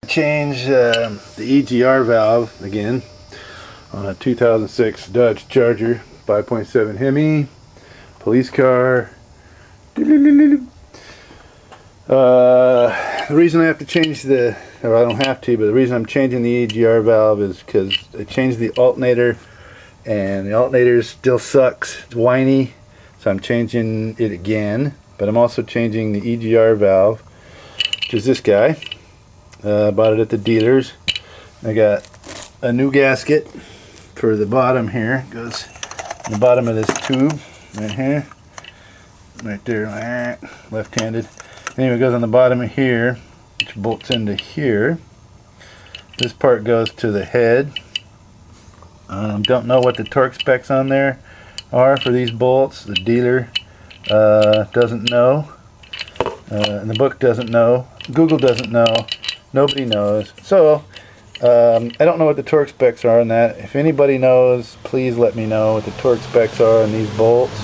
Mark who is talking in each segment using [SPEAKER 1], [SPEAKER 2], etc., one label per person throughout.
[SPEAKER 1] change the E.G.R valve again on a 2006 Dodge Charger 5.7 Hemi police car. The reason I have to change or I don't have to, but the reason I'm changing the E.G.R valve is because I changed the alternator and the alternator still sucks. It's whiny, so I'm changing it again. But I'm also changing the E.G.R valve, which is this guy. Bought it at the dealers. I got a new gasket for the bottom here. It goes in the bottom of this tube right here, right there, left-handed. Anyway, it goes on the bottom of here, which bolts into here. This part goes to the head. Don't know what the torque specs on there are for these bolts. The dealer doesn't know, and the book doesn't know. Google doesn't know. Nobody knows. So I don't know what the torque specs are on that. If anybody knows, please let me know what the torque specs are on these bolts,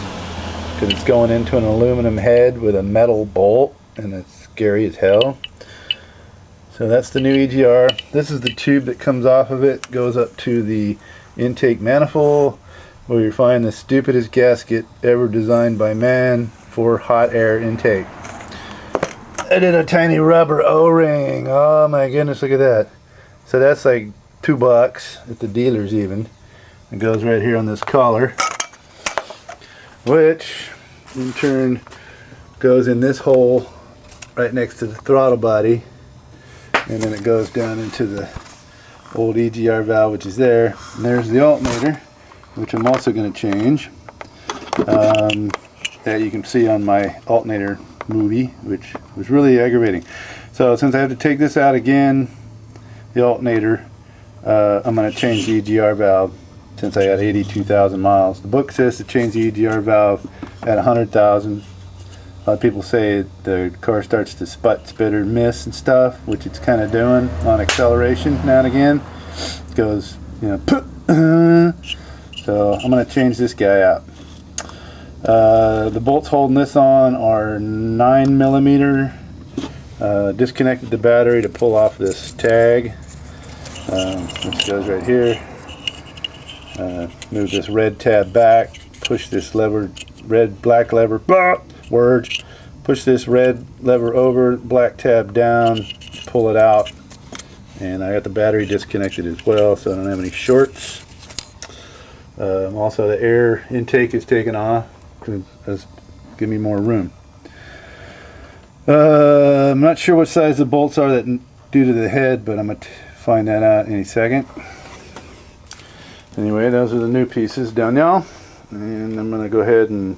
[SPEAKER 1] because it's going into an aluminum head with a metal bolt, and it's scary as hell. So that's the new E.G.R. This is the tube that comes off of it, goes up to the intake manifold, where you find the stupidest gasket ever designed by man for hot air intake. I did a tiny rubber O-ring. Oh my goodness, look at that. So that's like $2 at the dealers even. It goes right here on this collar, which in turn goes in this hole right next to the throttle body, and then it goes down into the old E.G.R valve, which is there. And there's the alternator, which I'm also going to change, that you can see on my alternator movie, which was really aggravating. So since I have to take this out again, the alternator, I'm going to change the E.G.R valve since I had 82,000 miles. The book says to change the E.G.R valve at 100,000. A lot of people say the car starts to spit or miss and stuff, which it's kind of doing on acceleration now and again. It goes, you know, so I'm going to change this guy out. The bolts holding this on are 9mm. Disconnected the battery to pull off this tag, which goes right here. Move this red tab back, push this lever, black lever, push this red lever over, black tab down, pull it out, and I got the battery disconnected as well, so I don't have any shorts. Also the air intake is taken off to give me more room. I'm not sure what size the bolts are that do to the head, but I'm going to find that out any second. Anyway, those are the new pieces down now, and I'm going to go ahead and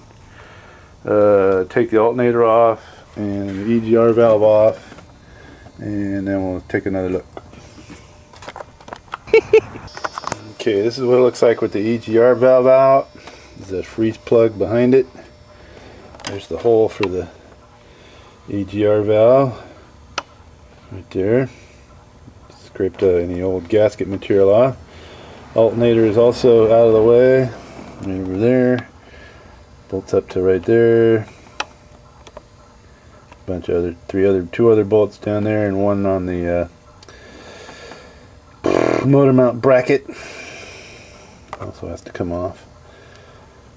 [SPEAKER 1] take the alternator off and the E.G.R valve off, and then we'll take another look. Okay, this is what it looks like with the E.G.R valve out. There's a freeze plug behind it. There's the hole for the E.G.R valve right there. Scraped any old gasket material off. Alternator is also out of the way, right over there. Bolts up to right there. Bunch of two other bolts down there, and one on the motor mount bracket. Also has to come off.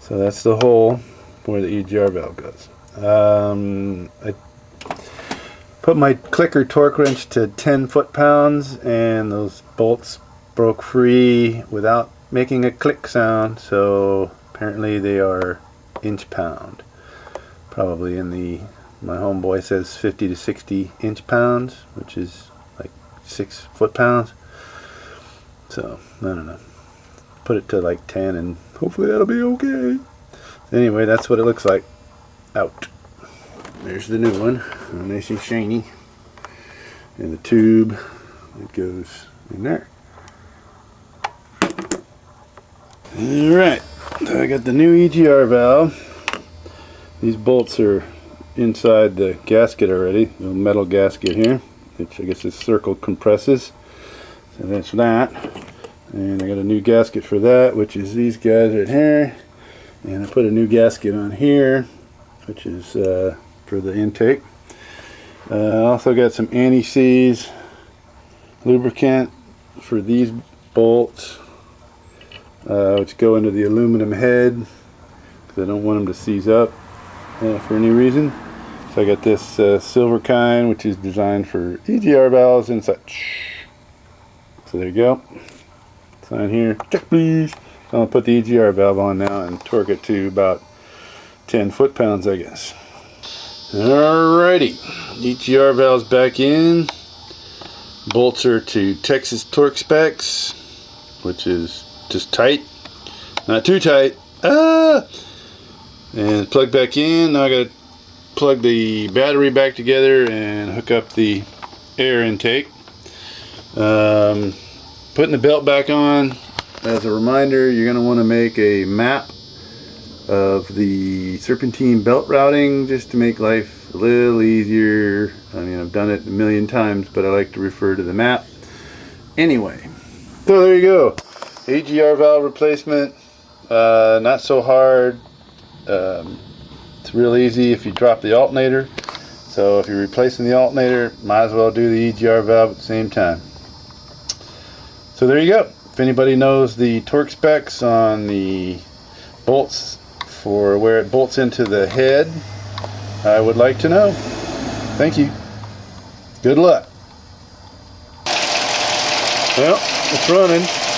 [SPEAKER 1] So that's the hole where the E.G.R valve goes. I put my clicker torque wrench to 10 foot-pounds, and those bolts broke free without making a click sound, so apparently they are inch-pound. Probably in the, my homeboy says 50 to 60 inch-pounds, which is like 6 foot-pounds. So, I don't know. Put it to like 10 and hopefully that'll be okay. Anyway, that's what it looks like out. There's the new one, nice and shiny, and the tube that goes in there. Alright, so I got the new E.G.R valve. These bolts are inside the gasket already, the metal gasket here, which I guess this circle compresses. So that's that. And I got a new gasket for that, which is these guys right here. And I put a new gasket on here, which is for the intake. I also got some anti-seize lubricant for these bolts, which go into the aluminum head because I don't want them to seize up for any reason. So I got this silver kind, which is designed for E.G.R valves and such. So there you go. Sign here. Check please. So I'm going to put the E.G.R valve on now and torque it to about 10 foot-pounds, I guess. Alrighty. E.G.R valves back in. Bolts are to Texas torque specs, which is just tight. Not too tight. And plug back in. Now I got to plug the battery back together and hook up the air intake. Putting the belt back on. As a reminder, you're going to want to make a map of the serpentine belt routing just to make life a little easier. I mean, I've done it a million times, but I like to refer to the map. Anyway, so there you go. E.G.R valve replacement. Not so hard. It's real easy if you drop the alternator. So if you're replacing the alternator, might as well do the E.G.R valve at the same time. So there you go. If anybody knows the torque specs on the bolts for where it bolts into the head, I would like to know. Thank you. Good luck. Well, it's running.